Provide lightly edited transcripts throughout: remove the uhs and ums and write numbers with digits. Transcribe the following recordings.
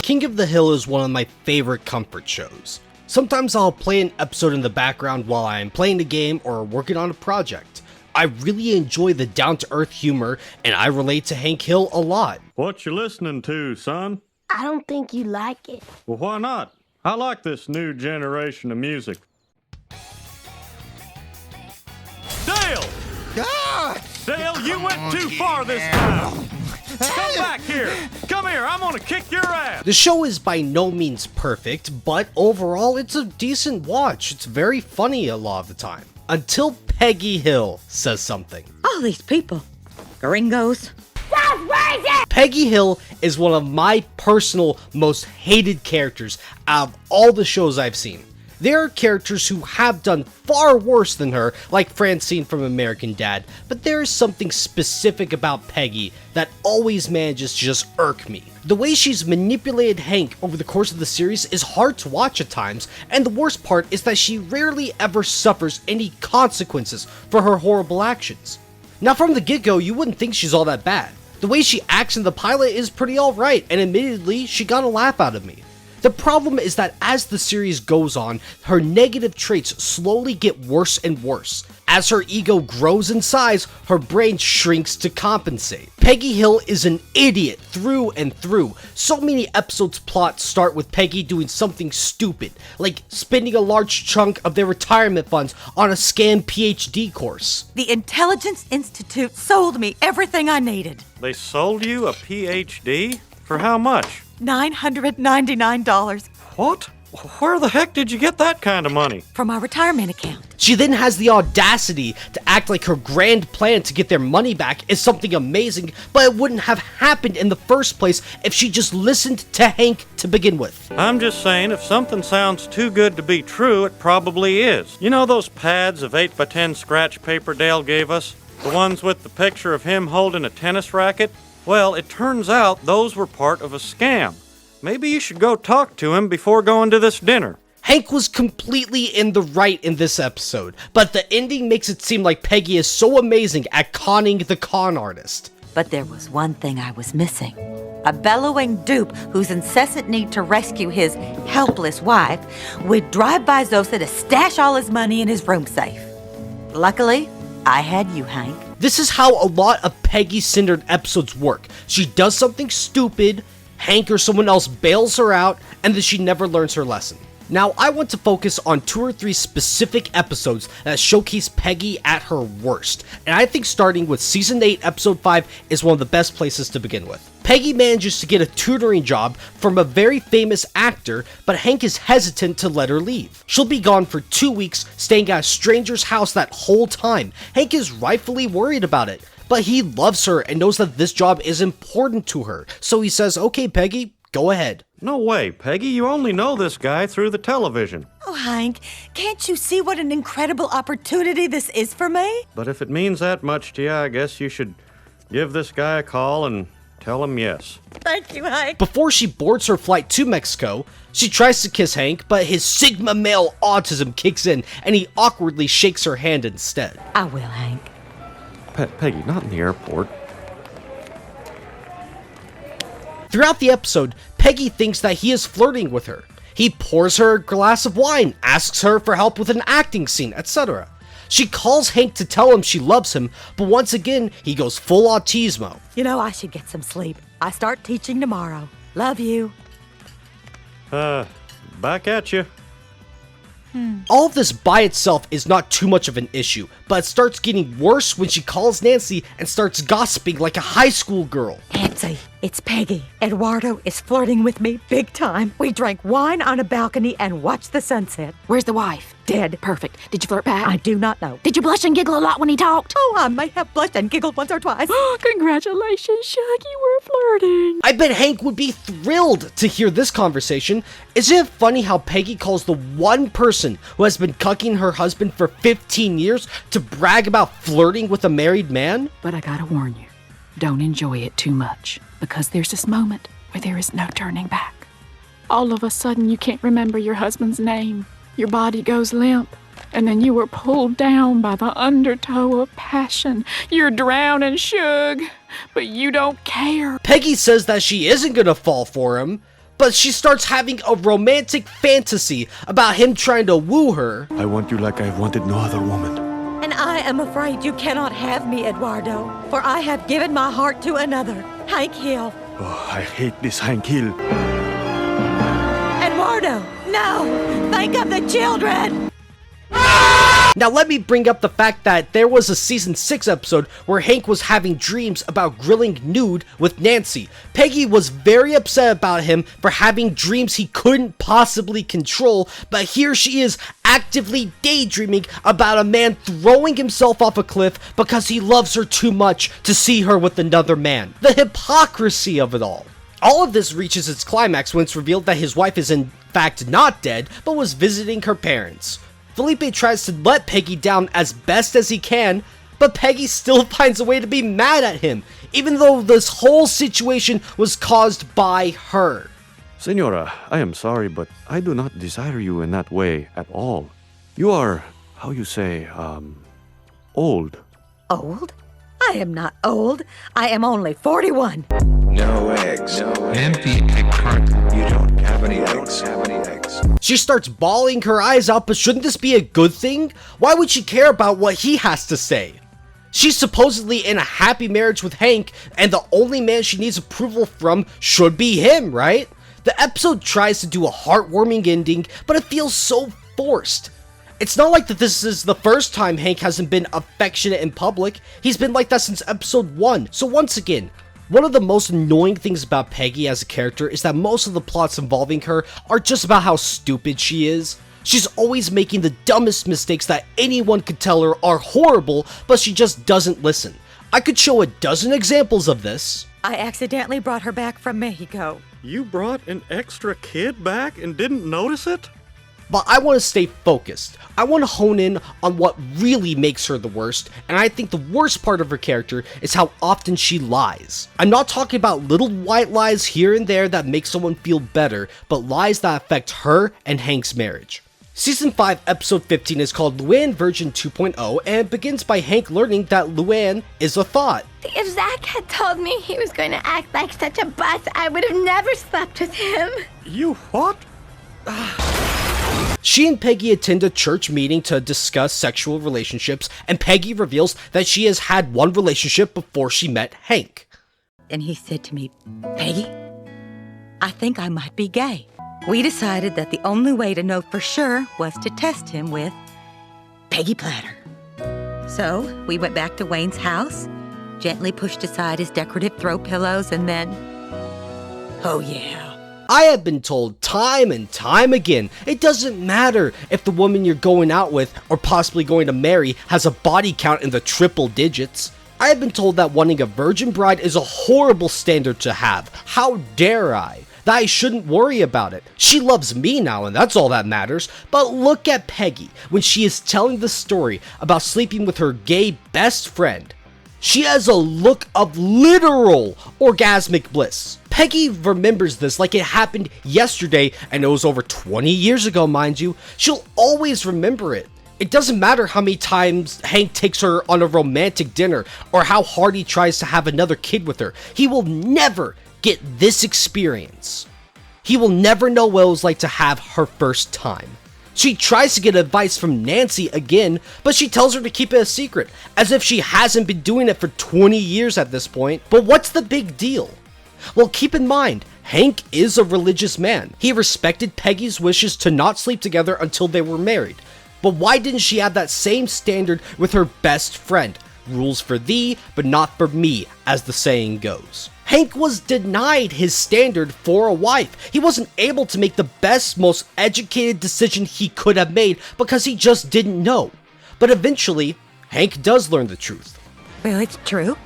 King of the Hill is one of my favorite comfort shows. Sometimes I'll play an episode in the background while I'm playing the game or working on a project. I really enjoy the down-to-earth humor, and I relate to Hank Hill a lot. What you listening to, son? I don't think you like it. Well, why not? I like this new generation of music. Dale! God! Dale, you went too far this time! Come back here! Come here, I'm gonna kick your ass! The show is by no means perfect, but overall it's a decent watch. It's very funny a lot of the time. Until Peggy Hill says something. All these people. Gringos. That's racist! Peggy Hill is one of my personal most hated characters out of all the shows I've seen. There are characters who have done far worse than her, like Francine from American Dad, but there is something specific about Peggy that always manages to just irk me. The way she's manipulated Hank over the course of the series is hard to watch at times, and the worst part is that she rarely ever suffers any consequences for her horrible actions. Now from the get-go, you wouldn't think she's all that bad. The way she acts in the pilot is pretty alright, and admittedly, she got a laugh out of me. The problem is that as the series goes on, her negative traits slowly get worse and worse. As her ego grows in size, her brain shrinks to compensate. Peggy Hill is an idiot through and through. So many episodes' plots start with Peggy doing something stupid, like spending a large chunk of their retirement funds on a scam PhD course. The Intelligence Institute sold me everything I needed. They sold you a PhD? For how much? $999 What? Where the heck did you get that kind of money? from our retirement account. She then has the audacity to act like her grand plan to get their money back is something amazing, but it wouldn't have happened in the first place if she just listened to Hank to begin with. I'm just saying, if something sounds too good to be true, it probably is. You know those pads of 8x10 scratch paper Dale gave us? The ones with the picture of him holding a tennis racket? Well, it turns out those were part of a scam. Maybe you should go talk to him before going to this dinner. Hank was completely in the right in this episode, but the ending makes it seem like Peggy is so amazing at conning the con artist. But there was one thing I was missing. A bellowing dupe whose incessant need to rescue his helpless wife would drive by Zosa to stash all his money in his room safe. Luckily, I had you, Hank. This is how a lot of Peggy-centered episodes work. She does something stupid, Hank or someone else bails her out, and then she never learns her lesson. Now, I want to focus on 2 or 3 specific episodes that showcase Peggy at her worst, and I think starting with Season 8, Episode 5 is one of the best places to begin with. Peggy manages to get a tutoring job from a very famous actor, but Hank is hesitant to let her leave. She'll be gone for 2 weeks, staying at a stranger's house that whole time. Hank is rightfully worried about it, but he loves her and knows that this job is important to her, so he says, "Okay, Peggy, go ahead." No way, Peggy. You only know this guy through the television. Oh, Hank, can't you see what an incredible opportunity this is for me? But if it means that much to you, I guess you should give this guy a call and tell him yes. Thank you, Hank. Before she boards her flight to Mexico, she tries to kiss Hank, but his Sigma male autism kicks in and he awkwardly shakes her hand instead. I will, Hank. Peggy, not in the airport. Throughout the episode, Peggy thinks that he is flirting with her. He pours her a glass of wine, asks her for help with an acting scene, etc. She calls Hank to tell him she loves him, but once again, he goes full autismo. You know, I should get some sleep. I start teaching tomorrow. Love you. Back at you. All of this by itself is not too much of an issue, but it starts getting worse when she calls Nancy and starts gossiping like a high school girl. Nancy, it's Peggy. Eduardo is flirting with me big time. We drank wine on a balcony and watched the sunset. Where's the wife? Dead. Perfect. Did you flirt back? I do not know. Did you blush and giggle a lot when he talked? Oh, I may have blushed and giggled once or twice. Congratulations, Shaggy, we're flirting. I bet Hank would be thrilled to hear this conversation. Isn't it funny how Peggy calls the one person who has been cucking her husband for 15 years to brag about flirting with a married man? But I gotta warn you, don't enjoy it too much, because there's this moment where there is no turning back. All of a sudden, you can't remember your husband's name. Your body goes limp, and then you are pulled down by the undertow of passion. You're drowning, Shug, but you don't care. Peggy says that she isn't gonna fall for him, but she starts having a romantic fantasy about him trying to woo her. I want you like I've wanted no other woman. And I am afraid you cannot have me, Eduardo, for I have given my heart to another, Hank Hill. Oh, I hate this Hank Hill. Eduardo, no! Think of the children! Now let me bring up the fact that there was a season 6 episode where Hank was having dreams about grilling nude with Nancy. Peggy was very upset about him for having dreams he couldn't possibly control, but here she is actively daydreaming about a man throwing himself off a cliff because he loves her too much to see her with another man. The hypocrisy of it all. All of this reaches its climax when it's revealed that his wife is in fact not dead, but was visiting her parents. Felipe tries to let Peggy down as best as he can, but Peggy still finds a way to be mad at him, even though this whole situation was caused by her. Senora, I am sorry, but I do not desire you in that way at all. You are, how you say, old. Old? I am not old. I am only 41. No eggs. No Empty egg carton. You don't have any eggs. She starts bawling her eyes out, but shouldn't this be a good thing? Why would she care about what he has to say? She's supposedly in a happy marriage with Hank, and the only man she needs approval from should be him, right? The episode tries to do a heartwarming ending, but it feels so forced. It's not like that this is the first time Hank hasn't been affectionate in public. He's been like that since episode 1. So once again, one of the most annoying things about Peggy as a character is that most of the plots involving her are just about how stupid she is. She's always making the dumbest mistakes that anyone could tell her are horrible, but she just doesn't listen. I could show a dozen examples of this. I accidentally brought her back from Mexico. You brought an extra kid back and didn't notice it? But I want to stay focused. I want to hone in on what really makes her the worst, and I think the worst part of her character is how often she lies. I'm not talking about little white lies here and there that make someone feel better, but lies that affect her and Hank's marriage. Season 5, episode 15 is called Luann version 2.0, and begins by Hank learning that Luann is a Thot. If Zach had told me he was going to act like such a bus, I would have never slept with him. You what? She and Peggy attend a church meeting to discuss sexual relationships, and Peggy reveals that she has had one relationship before she met Hank. And he said to me, Peggy, I think I might be gay. We decided that the only way to know for sure was to test him with Peggy Platter. So we went back to Wayne's house, gently pushed aside his decorative throw pillows, and then, oh yeah. I have been told time and time again, it doesn't matter if the woman you're going out with or possibly going to marry has a body count in the triple digits. I have been told that wanting a virgin bride is a horrible standard to have. How dare I? That I shouldn't worry about it. She loves me now and that's all that matters. But look at Peggy when she is telling the story about sleeping with her gay best friend. She has a look of literal orgasmic bliss. Peggy remembers this like it happened yesterday, and it was over 20 years ago, mind you. She'll always remember it. It doesn't matter how many times Hank takes her on a romantic dinner or how hard he tries to have another kid with her. He will never get this experience. He will never know what it was like to have her first time. She tries to get advice from Nancy again, but she tells her to keep it a secret, as if she hasn't been doing it for 20 years at this point. But what's the big deal? Well, keep in mind, Hank is a religious man. He respected Peggy's wishes to not sleep together until they were married. But why didn't she have that same standard with her best friend? Rules for thee, but not for me, as the saying goes. Hank was denied his standard for a wife. He wasn't able to make the best, most educated decision he could have made because he just didn't know. But eventually, Hank does learn the truth. Well, it's true.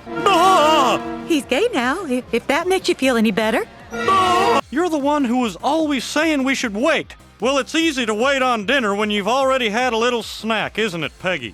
He's gay now, if that makes you feel any better. You're the one who was always saying we should wait. Well, it's easy to wait on dinner when you've already had a little snack, isn't it, Peggy?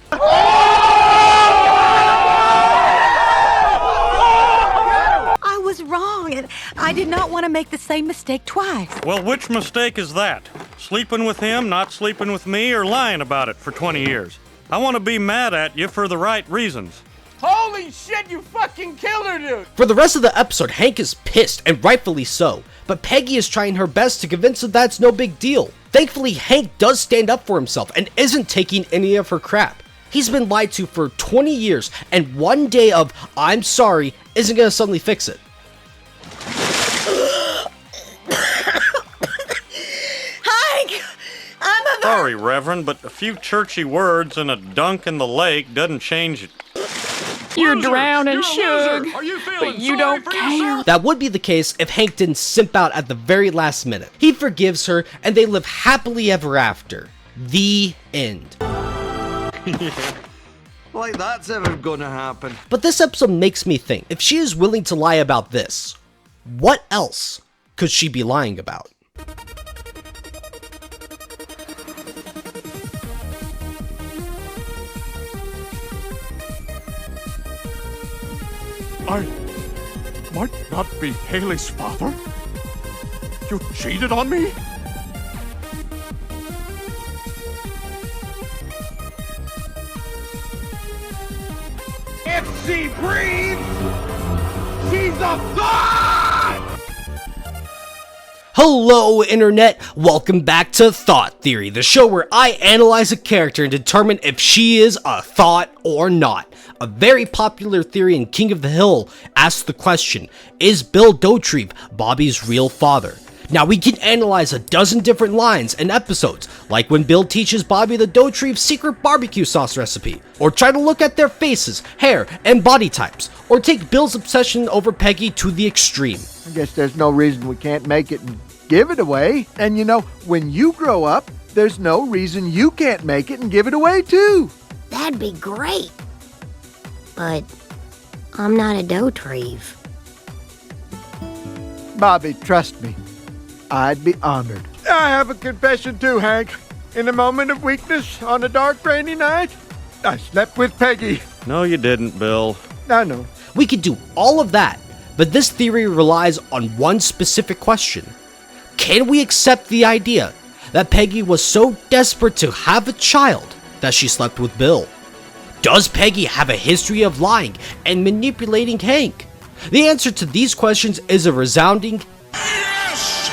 I was wrong, and I did not want to make the same mistake twice. Well, which mistake is that? Sleeping with him, not sleeping with me, or lying about it for 20 years? I want to be mad at you for the right reasons. Holy shit, you fucking killed her, dude! For the rest of the episode, Hank is pissed, and rightfully so. but Peggy is trying her best to convince him that's no big deal. Thankfully, Hank does stand up for himself and isn't taking any of her crap. He's been lied to for 20 years, and one day of "I'm sorry" isn't gonna suddenly fix it. Hank! Sorry, Reverend, but a few churchy words and a dunk in the lake doesn't change it. You're drowning, Shug, but you don't care. That would be the case if Hank didn't simp out at the very last minute. He forgives her, and they live happily ever after. The end. Like that's ever gonna happen. But this episode makes me think, if she is willing to lie about this, what else could she be lying about? I might not be Haley's father? You cheated on me? If she breathes, she's a Thot! Hello, Internet! Welcome back to Thot Theory, the show where I analyze a character and determine if she is a Thot or not. A very popular theory in King of the Hill asks the question, is Bill Dauterive Bobby's real father? Now we can analyze a dozen different lines and episodes, like when Bill teaches Bobby the Dauterive's secret barbecue sauce recipe, or try to look at their faces, hair, and body types, or take Bill's obsession over Peggy to the extreme. I guess there's no reason we can't make it and give it away. And you know, when you grow up, there's no reason you can't make it and give it away too. That'd be great. But I'm not a Dauterive. Bobby, trust me. I'd be honored. I have a confession too, Hank. In a moment of weakness on a dark, rainy night, I slept with Peggy. No, you didn't, Bill. I know. We could do all of that, but this theory relies on one specific question. Can we accept the idea that Peggy was so desperate to have a child that she slept with Bill? Does Peggy have a history of lying and manipulating Hank? The answer to these questions is a resounding yes!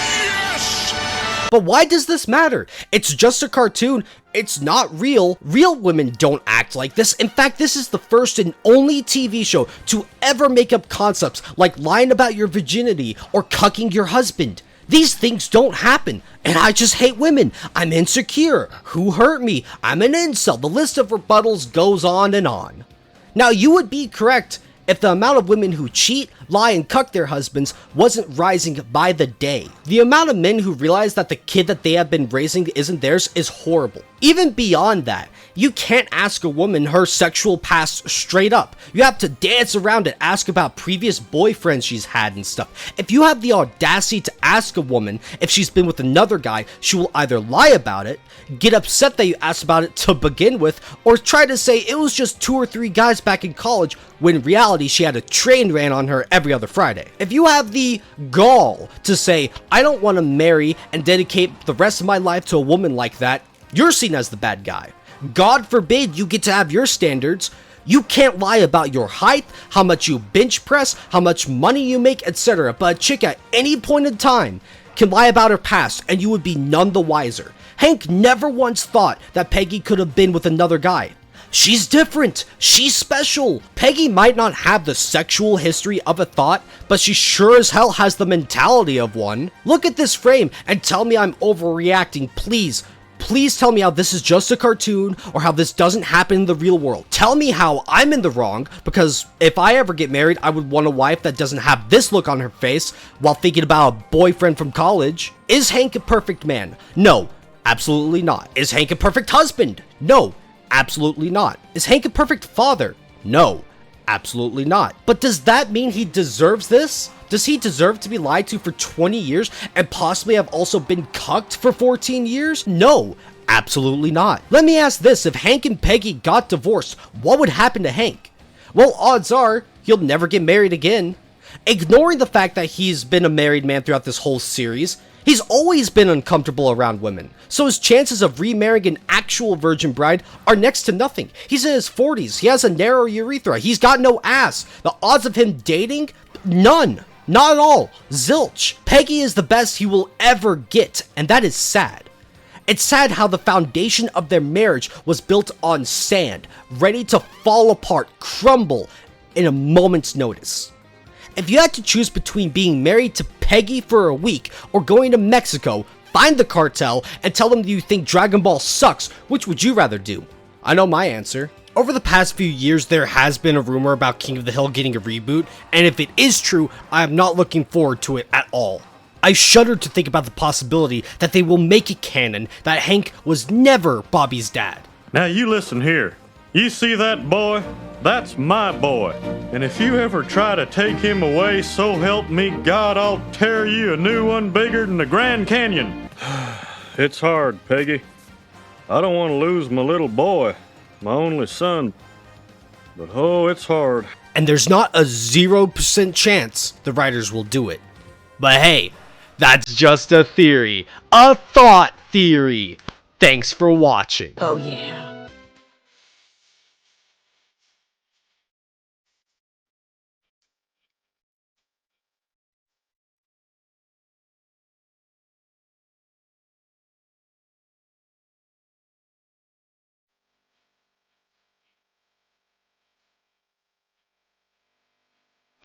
Yes! But why does this matter? It's just a cartoon. It's not real. Real women don't act like this. In fact, this is the first and only TV show to ever make up concepts like lying about your virginity or cucking your husband. These things don't happen, and I just hate women. I'm insecure. Who hurt me? I'm an incel. The list of rebuttals goes on and on. Now, you would be correct if the amount of women who cheat, lie, and cuck their husbands wasn't rising by the day. The amount of men who realize that the kid that they have been raising isn't theirs is horrible. Even beyond that, you can't ask a woman her sexual past straight up. You have to dance around and ask about previous boyfriends she's had and stuff. If you have the audacity to ask a woman if she's been with another guy, she will either lie about it, get upset that you asked about it to begin with, or try to say it was just 2 or 3 guys back in college, when in reality she had a train ran on her every other Friday. If you have the gall to say, I don't want to marry and dedicate the rest of my life to a woman like that, you're seen as the bad guy. God forbid you get to have your standards. You can't lie about your height, how much you bench press, how much money you make, etc. But a chick at any point in time can lie about her past and you would be none the wiser. Hank never once thought that Peggy could have been with another guy. She's different. She's special. Peggy might not have the sexual history of a Thot, but she sure as hell has the mentality of one. Look at this frame and tell me I'm overreacting, please. Please tell me how this is just a cartoon or how this doesn't happen in the real world. Tell me how I'm in the wrong, because if I ever get married, I would want a wife that doesn't have this look on her face while thinking about a boyfriend from college. Is Hank a perfect man? No, absolutely not. Is Hank a perfect husband? No, absolutely not. Is Hank a perfect father? No, absolutely not. But does that mean he deserves this? Does he deserve to be lied to for 20 years and possibly have also been cucked for 14 years? No, absolutely not. Let me ask this, if Hank and Peggy got divorced, what would happen to Hank? Well, odds are he'll never get married again. Ignoring the fact that he's been a married man throughout this whole series, he's always been uncomfortable around women, so his chances of remarrying an actual virgin bride are next to nothing. He's in his 40s, he has a narrow urethra, he's got no ass. The odds of him dating? None. Not at all. Zilch. Peggy is the best he will ever get, and that is sad. It's sad how the foundation of their marriage was built on sand, ready to fall apart, crumble in a moment's notice. If you had to choose between being married to Peggy for a week or going to Mexico, find the cartel, and tell them that you think Dragon Ball sucks, which would you rather do? I know my answer. Over the past few years, there has been a rumor about King of the Hill getting a reboot, and if it is true, I am not looking forward to it at all. I shudder to think about the possibility that they will make it canon that Hank was never Bobby's dad. Now you listen here. You see that boy? That's my boy. And if you ever try to take him away, so help me God, I'll tear you a new one bigger than the Grand Canyon. It's hard, Peggy. I don't want to lose my little boy, my only son. But oh, it's hard. And there's not a 0% chance the writers will do it. But hey, that's just a theory. A thought theory. Thanks for watching. Oh, yeah.